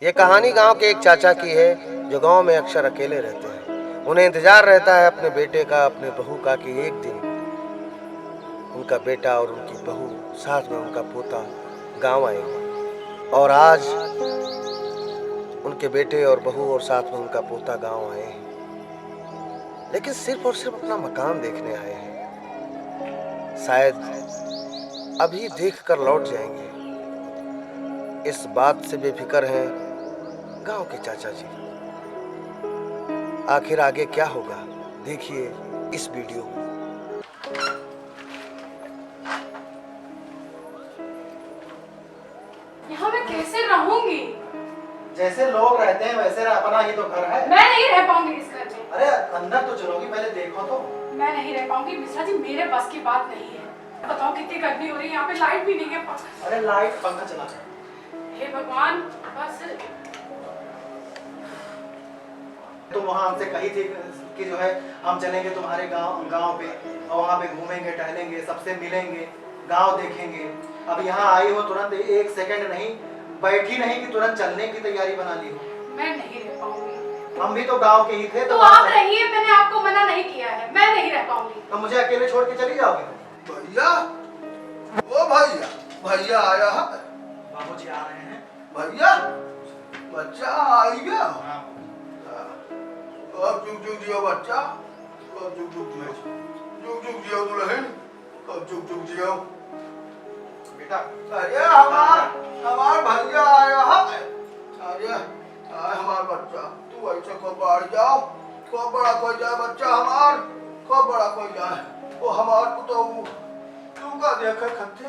ये कहानी गांव के एक चाचा की है जो गांव में अक्सर अकेले रहते हैं। उन्हें इंतजार रहता है अपने बेटे का, अपने बहू का कि एक दिन उनका बेटा और उनकी बहू साथ में उनका पोता गांव आएंगे। और आज उनके बेटे और बहू और साथ में उनका पोता गांव आए हैं, लेकिन सिर्फ और सिर्फ अपना मकान देखने आए हैं। शायद अभी देखकर लौट जाएंगे, इस बात से बेफिक्र हैं गांव के चाचा जी। आखिर आगे क्या होगा, देखिए इस वीडियो में। यहाँ मैं कैसे रहूंगी? जैसे लोग रहते हैं वैसे अपना ही तो घर है। मैं नहीं रह पाऊंगी इस घर में। अरे अंदर तो चलोगी, पहले देखो तो। मैं नहीं रह पाऊंगी मिश्रा जी, मेरे बस की बात नहीं है। बताओ कितनी गर्मी हो रही है, यहाँ पे लाइट भी नहीं है। अरे लाइट पंखा चला है। हे भगवान, बस तुम वहाँ हमसे कही थी कि जो है हम चलेंगे तुम्हारे गांव पे और वहाँ पे घूमेंगे, टहलेंगे, सबसे मिलेंगे, गांव देखेंगे। अब यहाँ आई हो, तुरंत एक सेकंड नहीं बैठी नहीं कि तुरंत चलने की तैयारी बना ली हो। मैं नहीं रह पाऊंगी। हम भी तो गांव के ही थे। तो आप रहिए, मैंने आपको मना नहीं किया है। मैं नहीं रह पाऊंगी। तो मुझे अकेले छोड़ के चली जाओगे? भैया, ओ भैया, भैया आया है। बाबूजी आ रहे हैं। भैया, बच्चा आ गया। अब जुग जुग जियो बच्चा, अब जुग जुग जियो, जुग जुग जियो दुल्हन, अब जुग जुग जियो। बेटा, अरे हमार भैया आया है। अरे हमार बच्चा, तू ऐसे को बाढ़ जाओ, को बड़ा कोई जाए बच्चा हमार, को बड़ा कोई जाए। वो हमार तो तू का देखा खत्ते,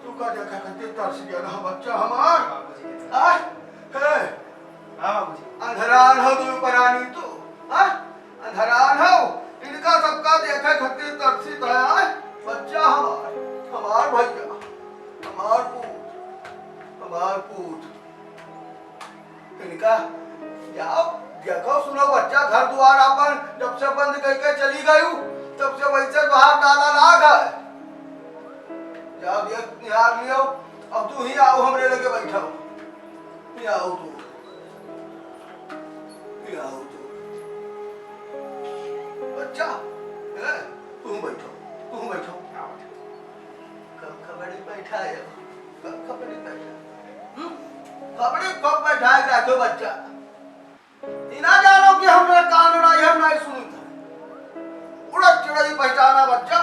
तू का देखा खत्ते तरस गया ना बच्चा हमार। आ है, हाँ बाबूजी। अंधरान हो तू परानी तू, अंधरान हो, इनका सबका देखा खत्ते तरसी है। बच्चा हमार भैया, हमार पूत, इनका जाओ देखो सुनो बच्चा, घर द्वार अपन जब से बंद करके चली गई तब से वैसे बाहर डाला लाग है। जाओ देख निहार लियो। अब तू ही आओ, हमरे लगे बैठो। ही आओ तू, ही आओ तू बच्चा, तुम बैठो, तुम बैठो। कब खबड़ी बैठा है, कब खबड़ी बैठा, खबड़ी कब बैठा है रखो बच्चा। इना जानो कि हमने कान उड़ाई, हम नहीं सुनी था। उड़द चिड़ई पहचाना बच्चा,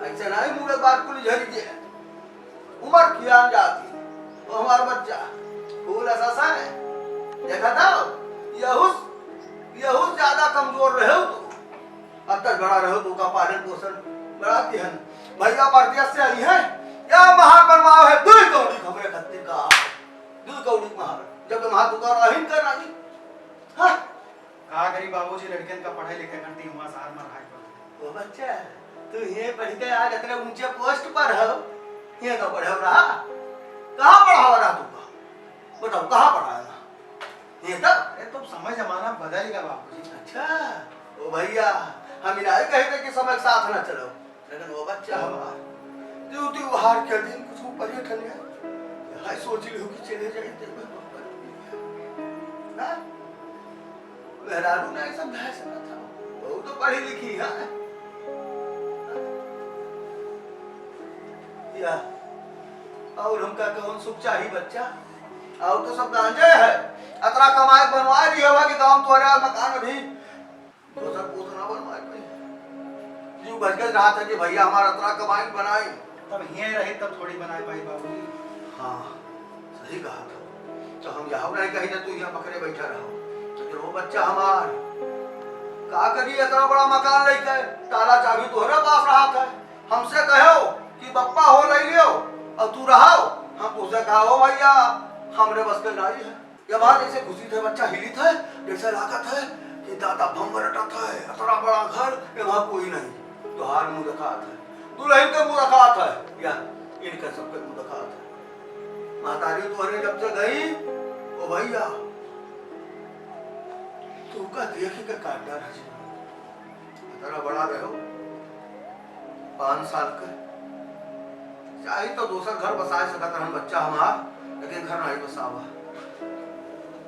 ऐसे नहीं मुड़े बात कुल झरी गए। उम्र कियान जाती तो हमार बच्चा फूल ऐसा है। देखा था यहुस ज्यादा कमजोर रहे हो तू, अब तक बड़ा रहो तू का पालन पोषण बड़ा तिहन। भैया परदेश से आई है, या महान बनवाओ है दूध कौड़ी खबरे खत्ते का, दूध कौड़ी महान जब महा दुकान आहिन कर आई। हाँ कहा करी बाबूजी, लड़कियन का पढ़ाई लिखाई करती हुआ शहर में रहा है। ओ बच्चा, तू ये पढ़ के आज इतने ऊंचे पोस्ट पर हो, ये का पढ़ा रहा, कहाँ पढ़ा रहा तू? बताओ कहाँ पढ़ा रहा ये तब? अरे तुम समय जमाना बदल गया बाबूजी। अच्छा ओ भैया, हम इनाय कहते कि समय साथ न चलो, लेकिन वो बच्चा हमार त्योहार के दिन कुछ पर्यटन है यहाँ सोच ली कि चले जाए ना। मेहरारू ने सब भैंस ना था, वो तो पढ़ी लिखी है या। और हमका कौन सुख चाहिए बच्चा, और तो सब गांजे है। अतरा कमाए बनवाए भी होगा कि गांव तोरा मकान भी दोसर पूत ना बनवाए भाई। जीव भजगज रहा था कि भैया हमारा अतरा कमाई बनाई, तब ये रहे तब थोड़ी बनाए पाई बाबूजी। हाँ सही कहा था। तो हम यहाँ नहीं कहीं ना तू यहाँ पकड़े बैठा रहो, लेकिन वो बच्चा हमार का करिए इतना बड़ा मकान लेके, ताला चाबी तोहरे पास रहा था। हमसे कहो कि बप्पा हो ले लियो और तू रहो, हम तुझसे कहो भैया हमरे बस के नहीं है। ये बात ऐसे खुशी थे, बच्चा हिली था जैसे लागत है कि दादा भंग रटा था, इतना बड़ा घर वहाँ कोई नहीं। तो हार मुँह रखा था, दुल्हन के मुँह रखा था, या इनके सबके मुँह रखा था। महतारी तोहरे जब से गई ओ भैया, तू का देख के काटना रह इतना बड़ा रहो 5 साल का, चाहे तो दूसरा घर बसा सकता हम बच्चा हमार, लेकिन घर नहीं बसावा।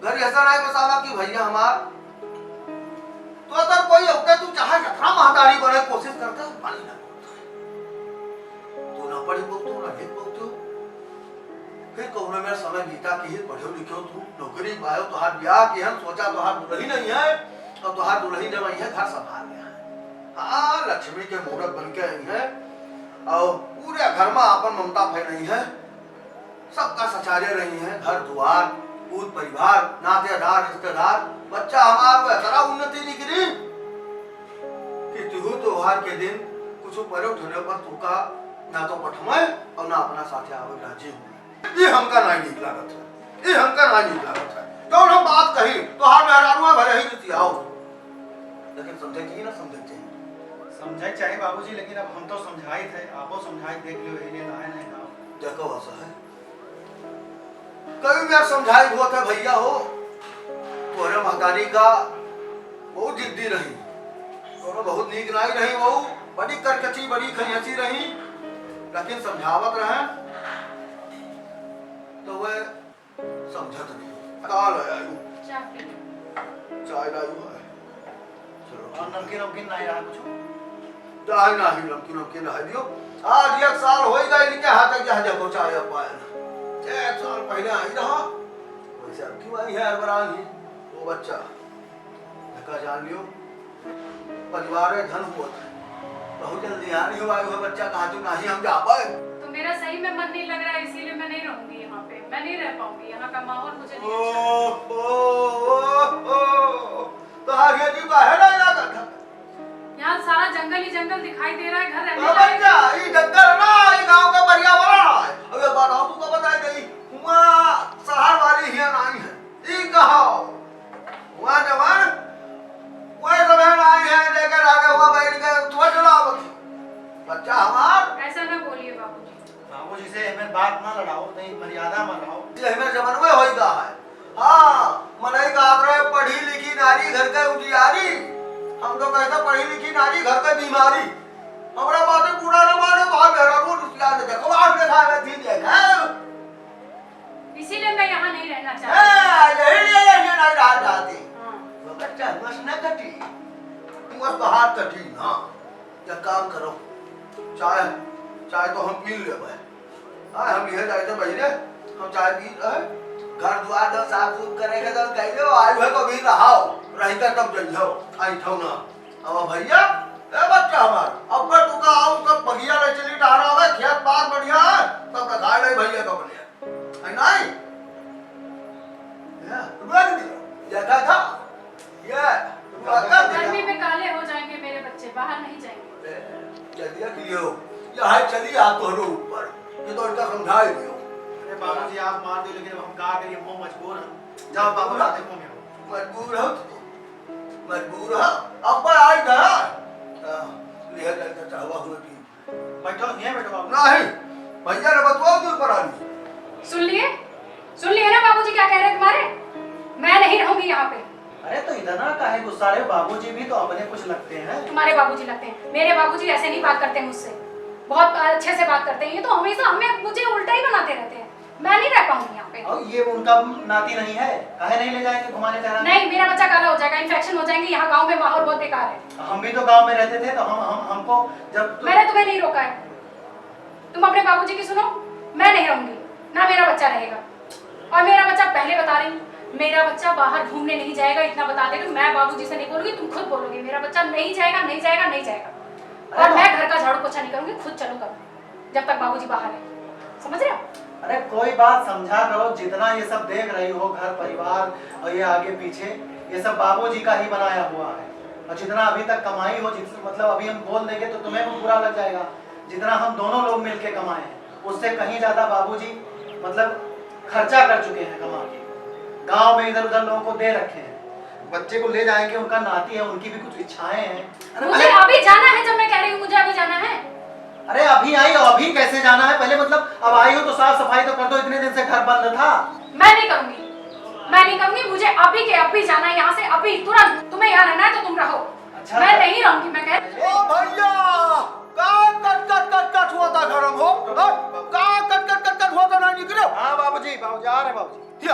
घर ऐसा नहीं बसावा कि भैया हमार तो अगर कोई होता तू चाहे जितना महतारी बने कोशिश करता है पानी ना तू ना पढ़ी बोलतो ना लिख बोलतो फिर कहूँ मेरा समय बीता कि ही पढ़ो लिखो तू नौकरी पायो तो हाथ ब्याह की हम सोचा तो हाथ दुल्ही नहीं है और तो हाथ दुल्ही जब आई है घर संभाल लिया है। हाँ लक्ष्मी के मूर्त बन के आई है और पूरे घर में अपन ममता फैलाई है, सबका सचारे रही है, घर द्वार पूत परिवार नातेदार रिश्तेदार बच्चा हमारा जरा उन्नति निकली कि तिहु त्योहार के दिन कुछ परे उठने पर तुका ना तो पठमे और ना अपना साथे आवे राजी हुई। ये हमका नहीं नीक लागत है, ये हमका नहीं नीक लागत है। कौन हम बात कही तो हार मेहरानुआ भले ही नहीं आओ, लेकिन समझे चाहिए ना समझे चाहिए। समझे चाहिए बाबूजी, लेकिन अब हम तो समझाए थे, आपो समझाए देख लियो इन्हें लाए नहीं गाँव। देखो ऐसा है कभी मैं समझाई बहुत है भैया हो तोरे महतारी का बहुत जिद्दी रही, तोरे बहुत नीक नहीं रही, वो बड़ी करकची बड़ी खैसी रही, लेकिन समझावत रहे तो वह समझत नहीं। काल है आयु चाय लायु है, चलो और नमकीन नमकीन नहीं रहा कुछ चाय नहीं नमकीन रह दियो। आज 1 साल हो गए इनके हाथ के हजे चाय पाए 1 साल पहले आई रहा वैसे अब क्यों आई है अरबरानी वो बच्चा धक्का जान लियो परिवार में धन हुआ था बहुत जल्दी आनी हुआ है बच्चा कहाँ तू नहीं हम जा पाए। तो मेरा सही में मन नहीं लग रहा है, इसीलिए मैं नहीं रहूंगी यहाँ पे, मैं नहीं रह पाऊंगी, यहाँ का माहौल मुझे नहीं तो आगे जी का है ना लगा था यहाँ सारा जंगल ही जंगल दिखाई दे रहा है, घर रहने बच्चा ये जंगल ना ये गांव का पर्यावरण है। अब ये बताओ तू को बताई गई वहाँ शहर वाली ही नहीं है ये कहो वहाँ जवान वही सब है नहीं है लेकर आगे वहाँ बैठ के सोच रहा बच्चा हमार ऐसा ना बोलिए बाबूजी। बाबूजी से हमें बात ना लड़ाओ, नहीं मर्यादा में रहो। ये हमें जमन में होइगा है। हाँ मनई का आग्रह पढ़ी लिखी नारी घर के उजियारी, हम तो कहते पढ़ी लिखी नारी घर के बीमारी। हमरा बातें पूरा न माने बाहर मेरा रोड याद देखो आप देखा है थी देखा इसीलिए मैं यहाँ नहीं रहना चाहती। यही नहीं नहीं रहा जाती हाँ। बच्चा मस न कटी मस तो हाथ कटी ना क्या काम करो चाय चाय तो हम पी लेबे हां हम यह जाते बहिरे हम चाय पी घर द्वार तो साफ सुथ करे के तो कह दो आयु है को भी रहाओ रहता तब जइयो आई थौ ना अब भैया ए बच्चा हमार अब पर तू का आओ सब बगिया ले चली डारा है खेत बात बढ़िया है तब का खाए नहीं भैया को बने है नहीं या रुक दी देखा था ये गर्मी में काले हो जाएंगे मेरे बच्चे, बाहर नहीं जाएंगे। चलिए क्लियो यहाँ चलिए आप तो ऊपर ये तो इनका समझाए दियो। अरे बाबूजी आप मार दो, लेकिन अब हम क्या करिए, वो मजबूर हैं। जाओ बाबू रात देखो मेरे मजबूर हो अब पर आई था ले जाकर चाहवा हुए की बैठो नहीं बैठो बाबू। नहीं भैया ने बतवाओ दूर पर आनी सुन लिए ना बाबूजी क्या कह रहे हैं तुम्हारे, मैं नहीं रहूंगी यहाँ पे। अरे तो इधर ना काहे गुस्सा रहे हो, बाबूजी भी तो अपने कुछ लगते हैं। तुम्हारे बाबूजी लगते हैं, मेरे बाबूजी ऐसे नहीं बात करते मुझसे, बहुत अच्छे से बात करते हैं। ये तो हमेशा हमें मुझे उल्टा ही बनाते रहते हैं, मैं नहीं रह पाऊंगी यहाँ पे। और ये उनका नाती नहीं है, काहे नहीं ले जाएंगे घुमाने टहराने? नहीं, मेरा बच्चा काला हो जाएगा, इन्फेक्शन हो जाएंगे, यहाँ गांव में माहौल बहुत बेकार है। हम भी तो गांव में रहते थे, तो हमको जब मैंने तुम्हें नहीं रोका है, तुम अपने बाबूजी की सुनो, मैं नहीं रहूंगी, ना मेरा बच्चा रहेगा। और मेरा बच्चा पहले बता रही हूँ, मेरा बच्चा बाहर घूमने नहीं जाएगा, इतना बता दे। मैं बाबूजी से नहीं बोलूंगी, तुम खुद बोलोगे मेरा बच्चा नहीं जाएगा, नहीं जाएगा, नहीं जाएगा। और मैं घर का झाड़ू पोछा नहीं करूंगी, खुद चलो करो जब तक बाबूजी बाहर है, समझ रहे हो? अरे कोई बात समझा करो, जितना ये सब देख रही हो घर परिवार और ये आगे पीछे, ये सब बाबूजी का ही बनाया हुआ है। और जितना अभी तक कमाई हो, मतलब अभी हम बोल देंगे तो तुम्हें भी बुरा लग जाएगा, जितना हम दोनों लोग मिलके कमाए हैं उससे कहीं ज्यादा बाबूजी मतलब खर्चा कर चुके हैं कमा के, गांव में इधर उधर लोगों को दे रखे हैं। बच्चे को ले जाएंगे, उनका नाती है, उनकी भी कुछ इच्छाएं हैं। मुझे अभी जाना है, जब मैं कह रही हूँ मुझे अभी जाना है। अरे अभी आई हो, अभी कैसे जाना है? पहले मतलब अब आई हो तो साफ सफाई तो कर दो, इतने दिन से घर बंद था। मैं नहीं करूंगी, मुझे अभी के अभी जाना है यहाँ से, अभी तुरंत। तुम्हें यहाँ रहना है तो तुम रहो। अच्छा, मैं नहीं रहूंगी, मैं कह ओ भैया कट हुआ था गरम हो कट हुआ था नहीं निकलो। हाँ बाबूजी आ रहे बाबूजी।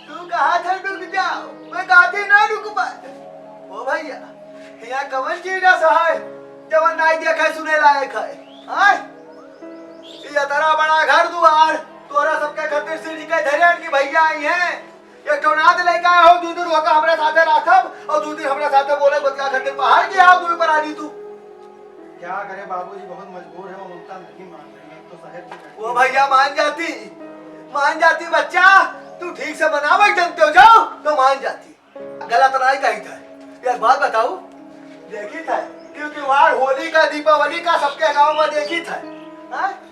तू कहा था रुक जाओ, मैं गाती ना रुक पाए। ओ भैया यहाँ कवन चीज ना सहाय जवन नाई देखा सुने लायक है। आय ये तेरा बड़ा घर दुआर तोरा सबके खातिर सिर के धरेन की भैया आई हैं। एक तो नाद लेके आए हो, 2 दिन होगा हमरे साथे राखब और 2 दिन हमरे साथे बोले बतिया खातिर पहाड़ की आप दूर पर आ दी तू। क्या करे बाबूजी, बहुत मजबूर है, वो ममता नहीं मान रही है, तो शहर की वो भैया मान जाती बच्चा, तू ठीक से बनावे जानते हो जाओ तो मान जाती। गलत नहीं कही था। एक बात बताऊ, देखी था क्योंकि वहां होली का दीपावली का सबके गांव में देखी था।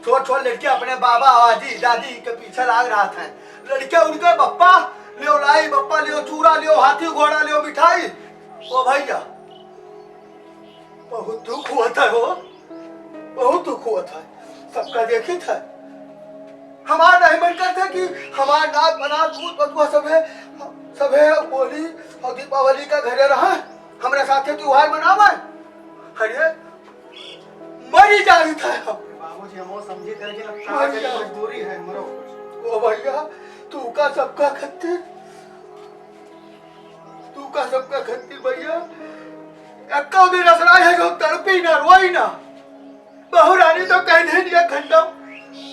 छोट छोट लड़के अपने बाबा आजी दादी के पीछे लाग रहा था। लड़के उनके बप्पा लियो लाई, बप्पा लियो चूरा, लियो हाथी घोड़ा, लियो मिठाई। ओ भैया बहुत दुख हुआ था, वो बहुत दुख हुआ था, सबका देखी था। हमारा नहीं मन करता कि हमारा नाक बना दूध बतुआ सबे होली और दीपावली का घरे रहा हमारे साथे त्योहार मनावा। अरे मरी जा रही था बाबूजी, हम वो समझे थे लेकिन अब क्या करें, मजबूरी है, मरो। ओ भैया तू का सबका खत्ती भैया एक्का दिन असरा है जो तड़पी ना रोई ना। बहु रानी तो कह दे दिया खंडम।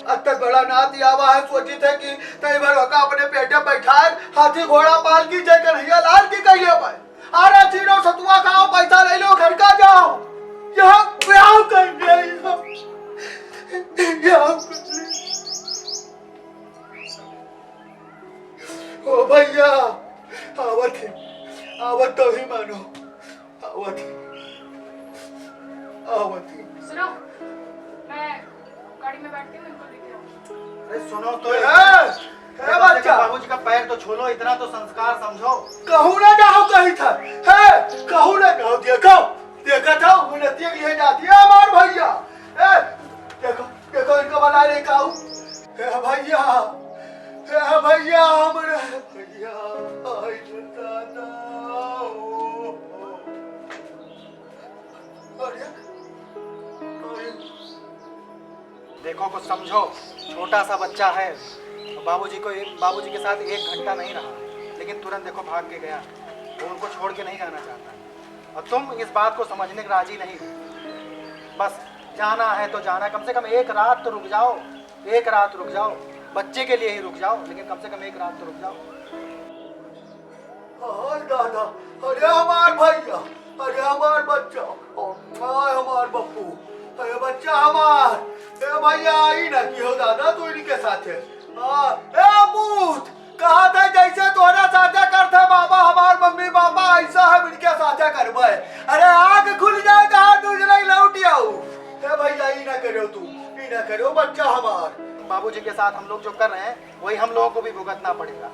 अब तक बड़ा नाती आवा है, सोची थे कि तई भर होका अपने पेटे बैठाए हाथी घोड़ा पाल की जय कन्हैया लाल की कहिए भाई। आरा चीनो सतुआ खाओ, पैसा ले लो, घर का जाओ, यहाँ ब्याह कर ओ भैया आवत तो ही मानो, आवत सुनो, मैं गाड़ी में बैठती हूँ, इनको लेके आओ। अरे सुनो तो, बच्चा बाबूजी का पैर तो छू लो, इतना तो संस्कार समझो। कहूँ ना जाओ कहीं था है, कहूँ ना जाओ, देखा था उन्नति के लिए जाती है हमार भैया। देखो इनको बना ले कहूँ भैया हमारे भैया देखो कुछ समझो, छोटा सा बच्चा है, बाबूजी के साथ 1 घंटा नहीं रहा, लेकिन तुरंत देखो भाग के गया। वो उनको छोड़ के नहीं जाना चाहता और तुम इस बात को समझने के राजी नहीं हो। बस जाना है तो जाना, कम से कम 1 रात तो रुक जाओ, 1 रात रुक जाओ, बच्चे के लिए ही रुक जाओ, लेकिन कम से कम 1 रात तो रुक जाओ। दादा, अरे हमार भैया, अरे हमार बच्चा, हमार बप्पू, अरे बच्चा हमार, भैया आई ना कि हो दादा तू इनके साथ है। कहा था जैसे तोरा साझा करते बाबा, हमार मम्मी पापा ऐसा है इनके साझा करबे। अरे आग खुल जाए कहा दूसरा लौट आओ। भैया ई ना करो, तू ई ना करो बच्चा हमार। बाबूजी के साथ हम लोग जो कर रहे हैं वही हम लोगों को भी भुगतना पड़ेगा।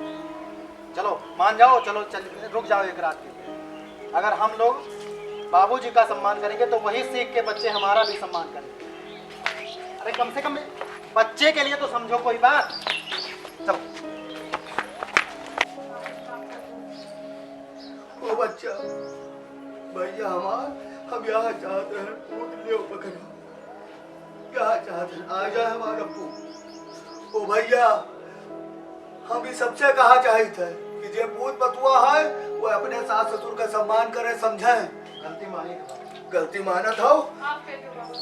चलो मान जाओ, चलो रुक जाओ 1 रात के लिए। अगर हम लोग बाबूजी का सम्मान करेंगे तो वही सीख के बच्चे हमारा भी सम्मान करेंगे। अरे कम से कम बच्चे के लिए तो समझो कोई बात। चलो ओ बच्चा भैया हमार, हम यहाँ चाहते हैं पूत लियो पकड़ो, यहाँ चाहते हैं आ जाए हमारा पूत। ओ भैया हम भी सबसे कहा चाहते हैं कि जे पूत बतुआ है वो अपने सास ससुर का सम्मान करे, समझे। गलती मानत हो, आप कहते हो बाबा।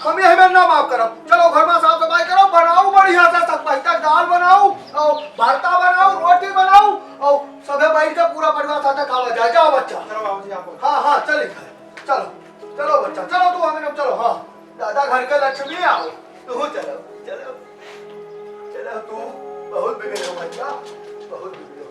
हम यही में ना माफ करब। चलो घर में साफ सफाई करो, बनाओ बढ़िया से, सब तक दाल बनाओ और भरता बनाओ, रोटी बनाओ और सबे बैठ के पूरा परिवार साथ खावा जाए। जाओ बच्चा। चलो बाबूजी आप। हाँ चलिए चलो बच्चा, चलो तू हमें चलो। हाँ दादा घर के लक्ष्मी आओ, तू चलो तू बहुत बिगड़े हो बच्चा, बहुत बिगड़े।